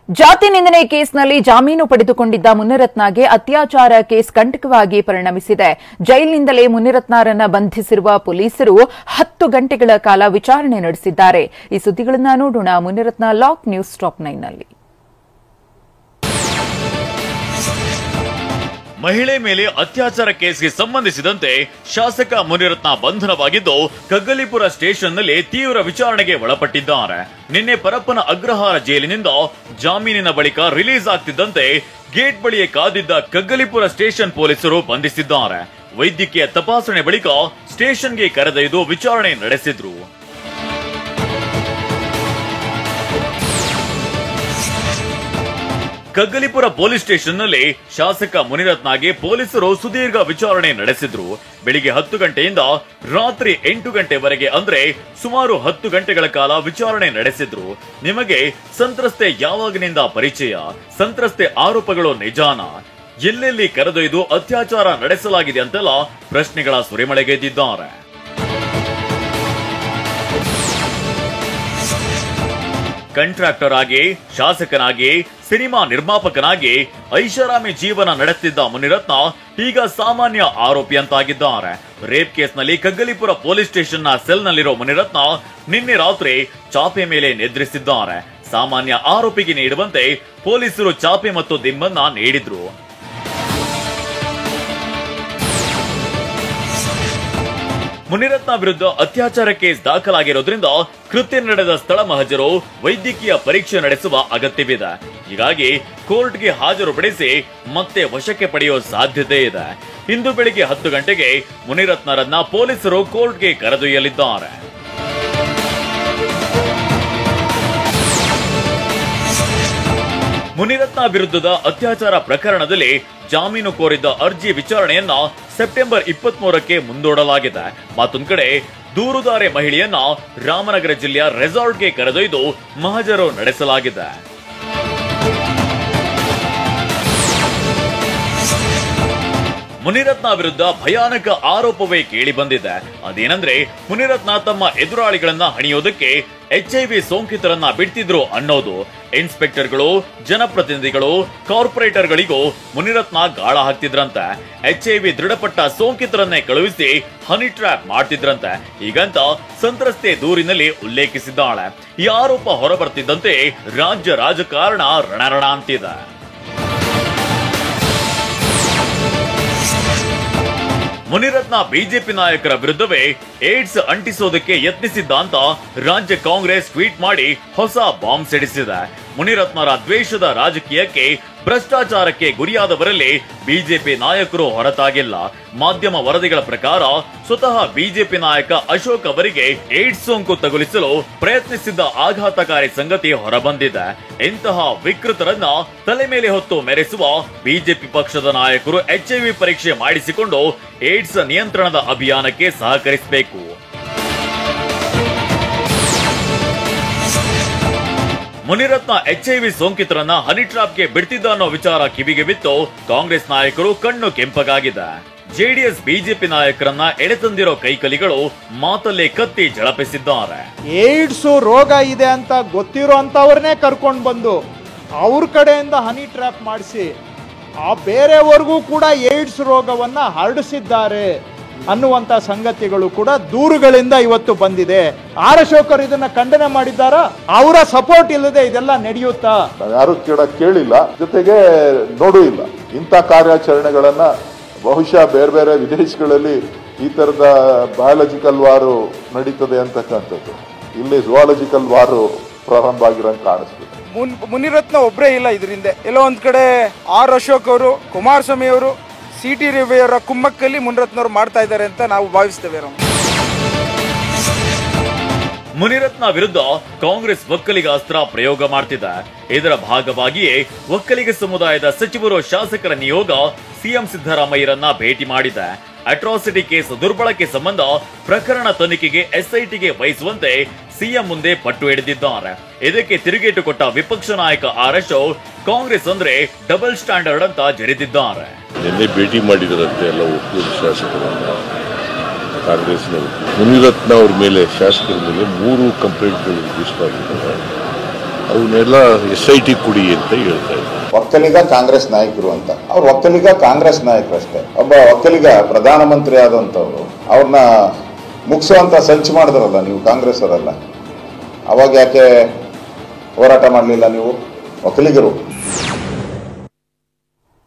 ಜಾತಿ ನಿಂದನೆ ಕೇಸ್ನಲ್ಲಿ ಜಾಮೀನು ಪಡೆದುಕೊಂಡಿದ್ದ ಮುನಿರತ್ನಗೆ ಅತ್ಯಾಚಾರ ಕೇಸ್ ಕಂಟಕವಾಗಿ ಪರಿಣಮಿಸಿದೆ. ಜೈಲಿನಿಂದಲೇ ಮುನಿರತ್ನರನ್ನ ಬಂಧಿಸಿರುವ ಪೊಲೀಸರು 10 ಗಂಟೆಗಳ ಕಾಲ ವಿಚಾರಣೆ ನಡೆಸಿದ್ದಾರೆ. ಈ ಸುದ್ದಿಗಳನ್ನು ನೋಡೋಣ. ಮುನಿರತ್ನ ಲಾಕ್ ನ್ಯೂಸ್ ಟಾಪ್ 9ನಲ್ಲಿ. ಮಹಿಳೆ ಮೇಲೆ ಅತ್ಯಾಚಾರ ಕೇಸ್ಗೆ ಸಂಬಂಧಿಸಿದಂತೆ ಶಾಸಕ ಮುನಿರತ್ನ ಬಂಧನವಾಗಿದ್ದು ಕಗ್ಗಲೀಪುರ ಸ್ಟೇಷನ್ನಲ್ಲಿ ತೀವ್ರ ವಿಚಾರಣೆಗೆ ಒಳಪಟ್ಟಿದ್ದಾರೆ. ನಿನ್ನೆ ಪರಪ್ಪನ ಅಗ್ರಹಾರ ಜೈಲಿನಿಂದ ಜಾಮೀನಿನ ಬಳಿಕ ರಿಲೀಸ್ ಆಗ್ತಿದ್ದಂತೆ ಗೇಟ್ ಬಳಿಯೇ ಕಾದಿದ್ದ ಕಗ್ಗಲೀಪುರ ಸ್ಟೇಷನ್ ಪೊಲೀಸರು ಬಂಧಿಸಿದ್ದಾರೆ. ವೈದ್ಯಕೀಯ ತಪಾಸಣೆ ಬಳಿಕ ಸ್ಟೇಷನ್ಗೆ ಕರೆದೊಯ್ದು ವಿಚಾರಣೆ ನಡೆಸಿದ್ರು. ಕಗ್ಗಲೀಪುರ ಪೊಲೀಸ್ ಸ್ಟೇಷನ್ನಲ್ಲಿ ಶಾಸಕ ಮುನಿರತ್ನಗೆ ಪೊಲೀಸರು ಸುದೀರ್ಘ ವಿಚಾರಣೆ ನಡೆಸಿದ್ರು. ಬೆಳಿಗ್ಗೆ 10 ಗಂಟೆಯಿಂದ ರಾತ್ರಿ 8 ಗಂಟೆವರೆಗೆ ಅಂದ್ರೆ ಸುಮಾರು 10 ಗಂಟೆಗಳ ಕಾಲ ವಿಚಾರಣೆ ನಡೆಸಿದ್ರು. ನಿಮಗೆ ಸಂತ್ರಸ್ತೆ ಯಾವಾಗಿನಿಂದ ಪರಿಚಯ, ಸಂತ್ರಸ್ತೆ ಆರೋಪಗಳು ನಿಜಾನ, ಎಲ್ಲೆಲ್ಲಿ ಕರೆದೊಯ್ದು ಅತ್ಯಾಚಾರ ನಡೆಸಲಾಗಿದೆ ಅಂತೆಲ್ಲ ಪ್ರಶ್ನೆಗಳ ಸುರಿಮಳೆಗೆದ್ದಿದ್ದಾರೆ. ಕಾಂಟ್ರಾಕ್ಟರ್ ಆಗಿ, ಶಾಸಕನಾಗಿ, ಸಿನಿಮಾ ನಿರ್ಮಾಪಕನಾಗಿ ಐಷಾರಾಮಿ ಜೀವನ ನಡೆಸುತ್ತಿದ್ದ ಮುನಿರತ್ನ ಈಗ ಸಾಮಾನ್ಯ ಆರೋಪಿ ಅಂತಾಗಿದ್ದಾರೆ. ರೇಪ್ ಕೇಸ್ನಲ್ಲಿ ಕಗ್ಗಲೀಪುರ ಪೊಲೀಸ್ ಸ್ಟೇಷನ್ನ ಸೆಲ್ನಲ್ಲಿರೋ ಮುನಿರತ್ನ ನಿನ್ನೆ ರಾತ್ರಿ ಚಾಪೆ ಮೇಲೆ ನಿದ್ರಿಸಿದ್ದಾರೆ. ಸಾಮಾನ್ಯ ಆರೋಪಿಗೆ ನೀಡುವಂತೆ ಪೊಲೀಸರು ಚಾಪೆ ಮತ್ತು ದಿಂಬನ್ನ ನೀಡಿದ್ರು. ಮುನಿರತ್ನ ವಿರುದ್ಧ ಅತ್ಯಾಚಾರ ಕೇಸ್ ದಾಖಲಾಗಿರೋದ್ರಿಂದ ಕೃತ್ಯ ನಡೆದ ಸ್ಥಳ ಮಹಜರು ವೈದ್ಯಕೀಯ ಪರೀಕ್ಷೆ ನಡೆಸುವ ಅಗತ್ಯವಿದೆ. ಹೀಗಾಗಿ ಕೋರ್ಟ್ಗೆ ಹಾಜರುಪಡಿಸಿ ಮತ್ತೆ ವಶಕ್ಕೆ ಪಡೆಯುವ ಸಾಧ್ಯತೆ ಇದೆ. ಇಂದು ಬೆಳಿಗ್ಗೆ 10 ಗಂಟೆಗೆ ಮುನಿರತ್ನರನ್ನ ಪೊಲೀಸರು ಕೋರ್ಟ್ಗೆ ಕರೆದೊಯ್ಯಲಿದ್ದಾರೆ. ಮುನಿರತ್ನ ವಿರುದ್ಧದ ಅತ್ಯಾಚಾರ ಪ್ರಕರಣದಲ್ಲಿ ಜಾಮೀನು ಕೋರಿದ್ದ ಅರ್ಜಿ ವಿಚಾರಣೆಯನ್ನ ಸೆಪ್ಟೆಂಬರ್ 23ಕ್ಕೆ ಮುಂದೂಡಲಾಗಿದೆ. ಮತ್ತೊಂದು ಕಡೆ ದೂರುದಾರೆ ಮಹಿಳೆಯನ್ನ ರಾಮನಗರ ಜಿಲ್ಲೆಯ ರೆಸಾರ್ಟ್ಗೆ ಕರೆದೊಯ್ದು ಮಹಜರು ನಡೆಸಲಾಗಿದೆ. ಮುನಿರತ್ನ ವಿರುದ್ಧ ಭಯಾನಕ ಆರೋಪವೇ ಕೇಳಿ ಬಂದಿದೆ. ಅದೇನಂದ್ರೆ ಮುನಿರತ್ನ ತಮ್ಮ ಎದುರಾಳಿಗಳನ್ನ ಹಣಿಯೋದಕ್ಕೆ HIV ಸೋಂಕಿತರನ್ನ ಬಿಡ್ತಿದ್ರು ಅನ್ನೋದು. ಇನ್ಸ್ಪೆಕ್ಟರ್ಗಳು, ಜನಪ್ರತಿನಿಧಿಗಳು, ಕಾರ್ಪೊರೇಟರ್ಗಳಿಗೂ ಮುನಿರತ್ನ ಗಾಳ ಹಾಕ್ತಿದ್ರಂತೆ. HIV ದೃಢಪಟ್ಟ ಸೋಂಕಿತರನ್ನೇ ಕಳುಹಿಸಿ ಹನಿ ಟ್ರ್ಯಾಪ್ ಮಾಡ್ತಿದ್ರಂತೆ. ಹೀಗಂತ ಸಂತ್ರಸ್ತೆ ದೂರಿನಲ್ಲಿ ಉಲ್ಲೇಖಿಸಿದ್ದಾಳೆ. ಈ ಆರೋಪ ಹೊರಬರ್ತಿದ್ದಂತೆ ರಾಜ್ಯ ರಾಜಕಾರಣ ರಣರಣ ಅಂತಿದೆ. ಮುನಿರತ್ನ ಬಿಜೆಪಿ ನಾಯಕರ ವಿರುದ್ಧವೇ ಏಡ್ಸ್ ಅಂಟಿಸೋದಕ್ಕೆ ಯತ್ನಿಸಿದ್ದ ಅಂತ ರಾಜ್ಯ ಕಾಂಗ್ರೆಸ್ ಟ್ವೀಟ್ ಮಾಡಿ ಹೊಸ ಬಾಂಬ್ ಸಿಡಿಸಿದೆ. ಮುನಿರತ್ನರ ದ್ವೇಷದ ರಾಜಕೀಯಕ್ಕೆ, ಭ್ರಷ್ಟಾಚಾರಕ್ಕೆ ಗುರಿಯಾದವರಲ್ಲಿ ಬಿಜೆಪಿ ನಾಯಕರು ಹೊರತಾಗಿಲ್ಲ. ಮಾಧ್ಯಮ ವರದಿಗಳ ಪ್ರಕಾರ ಸ್ವತಃ ಬಿಜೆಪಿ ನಾಯಕ ಅಶೋಕ್ ಅವರಿಗೆ ಏಡ್ಸ್ ಸೋಂಕು ತಗುಲಿಸಲು ಪ್ರಯತ್ನಿಸಿದ್ದ ಆಘಾತಕಾರಿ ಸಂಗತಿ ಹೊರಬಂದಿದೆ. ಇಂತಹ ವಿಕೃತರನ್ನ ತಲೆ ಮೇಲೆ ಹೊತ್ತು ಮೆರೆಸುವ ಬಿಜೆಪಿ ಪಕ್ಷದ ನಾಯಕರು HIV ಪರೀಕ್ಷೆ ಮಾಡಿಸಿಕೊಂಡು ಏಡ್ಸ್ ನಿಯಂತ್ರಣದ ಅಭಿಯಾನಕ್ಕೆ ಸಹಕರಿಸಬೇಕು. ಮುನಿರತ್ನ HIV ಸೋಂಕಿತರನ್ನ ಹನಿ ಟ್ರಾಪ್ಗೆ ಬಿಡ್ತಿದ್ದ ಅನ್ನೋ ವಿಚಾರ ಕಿವಿಗೆ ಬಿತ್ತು ಕಾಂಗ್ರೆಸ್ ನಾಯಕರು ಕಣ್ಣು ಕೆಂಪಗಾಗಿದೆ. ಜೆಡಿಎಸ್ ಬಿಜೆಪಿ ನಾಯಕರನ್ನ ಎಳೆತಂದಿರೋ ಕೈಕಲಿಗಳು ಮಾತಲ್ಲೇ ಕತ್ತಿ ಝಳಪಿಸಿದ್ದಾರೆ. ಏಡ್ಸ್ ರೋಗ ಇದೆ ಅಂತ ಗೊತ್ತಿರೋ ಅಂತವ್ರನ್ನೇ ಕರ್ಕೊಂಡು ಬಂದು ಅವ್ರ ಕಡೆಯಿಂದ ಹನಿ ಟ್ರ್ಯಾಪ್ ಮಾಡಿಸಿ ಆ ಬೇರೆಯವರೆಗೂ ಕೂಡ ಏಡ್ಸ್ ರೋಗವನ್ನ ಹರಡಿಸಿದ್ದಾರೆ ಅನ್ನುವಂತ ಸಂಗತಿಗಳು ಕೂಡ ದೂರುಗಳಿಂದ ಇವತ್ತು ಬಂದಿದೆ. ಅಶೋಕ್ ಅವರು ಇದನ್ನ ಖಂಡನೆ ಮಾಡಿದ್ದಾರ? ಅವರ ಸಪೋರ್ಟ್ ಇಲ್ಲದೆ ಇದೆಲ್ಲ ನಡೆಯುತ್ತಾ? ಯಾರು ಕೇಳಿಲ್ಲ, ಜೊತೆಗೆ ನೋಡೂ ಇಲ್ಲ. ಇಂಥ ಕಾರ್ಯಾಚರಣೆಗಳನ್ನ ಬಹುಶಃ ಬೇರೆ ಬೇರೆ ವಿದೇಶಗಳಲ್ಲಿ ಈ ತರದ ಬಯಾಲಜಿಕಲ್ ವಾರು ನಡೀತದೆ ಅಂತಕ್ಕಂಥದ್ದು ಇಲ್ಲಿ ಝುವಾಲಜಿಕಲ್ ವಾರು ಪ್ರಾರಂಭ ಆಗಿರೋಂಗೆ ಕಾಣಿಸ್ತದೆ. ಮುನಿರತ್ನ ಒಬ್ಬರೇ ಇಲ್ಲ ಇದರಿಂದ. ಎಲ್ಲೋ ಒಂದ್ ಕಡೆ ಅಶೋಕ್ ಅವರು, ಕುಮಾರಸ್ವಾಮಿ ಅವರು, CT ರವಿ ಅವರ ಕುಮ್ಮಕ್ಕಲ್ಲಿ ಮುನಿರತ್ನವರು ಮಾಡ್ತಾ ಇದ್ದಾರೆ ಅಂತ ನಾವು ಭಾವಿಸ್ತೇವೆ. ಮುನಿರತ್ನ ವಿರುದ್ಧ ಕಾಂಗ್ರೆಸ್ ಒಕ್ಕಲಿಗ ಅಸ್ತ್ರ ಪ್ರಯೋಗ ಮಾಡ್ತಿದೆ. ಇದರ ಭಾಗವಾಗಿಯೇ ಒಕ್ಕಲಿಗ ಸಮುದಾಯದ ಸಚಿವರು, ಶಾಸಕರ ನಿಯೋಗ ಸಿಎಂ ಸಿದ್ದರಾಮಯ್ಯರನ್ನ ಭೇಟಿ ಮಾಡಿದೆ. ಅಟ್ರಾಸಿಟಿ ಕೇಸ್ ದುರ್ಬಳಕೆ ಸಂಬಂಧ ಪ್ರಕರಣ ತನಿಖೆಗೆ SITಗೆ ವಹಿಸುವಂತೆ ಸಿಎಂ ಮುಂದೆ ಪಟ್ಟು ಹಿಡಿದಿದ್ದಾರೆ. ಇದಕ್ಕೆ ತಿರುಗೇಟು ಕೊಟ್ಟ ವಿಪಕ್ಷ ನಾಯಕ ಅಶೋಕ್ ಕಾಂಗ್ರೆಸ್ ಅಂದ್ರೆ ಡಬಲ್ ಸ್ಟ್ಯಾಂಡರ್ಡ್ ಅಂತ ಜರಿದಿದ್ದಾರೆ. ನಿನ್ನೆ ಭೇಟಿ ಮಾಡಿದರಂತೆ ಎಲ್ಲ ಒಕ್ಕಲಿಗ ಶಾಸಕರನ್ನ ಕಾಂಗ್ರೆಸ್ನವರು. ಮುನಿರತ್ನ ಅವ್ರ ಮೇಲೆ, ಶಾಸಕರ ಮೇಲೆ 3 ಕಂಪ್ಲೇಂಟ್ಗಳು ರಿಜಿಸ್ಟರ್ ಆಗಿದ್ದಾವೆ. ಅವನ್ನೆಲ್ಲ SIT ಕುಡಿ ಅಂತ ಹೇಳ್ತಾ ಇದ್ದಾರೆ. ಒಕ್ಕಲಿಗ ಕಾಂಗ್ರೆಸ್ ನಾಯಕರು ಅಂತ. ಅವ್ರು ಒಕ್ಕಲಿಗ ಕಾಂಗ್ರೆಸ್ ನಾಯಕರಷ್ಟೇ. ಒಬ್ಬ ಒಕ್ಕಲಿಗ ಪ್ರಧಾನಮಂತ್ರಿ ಆದಂಥವ್ರು ಅವ್ರನ್ನ ಮುಗಿಸುವಂತ ಸಂಚು ಮಾಡಿದ್ರಲ್ಲ ನೀವು ಕಾಂಗ್ರೆಸ್ ಅವರಲ್ಲ, ಅವಾಗ ಯಾಕೆ ಹೋರಾಟ ಮಾಡಲಿಲ್ಲ ನೀವು ಒಕ್ಕಲಿಗರು?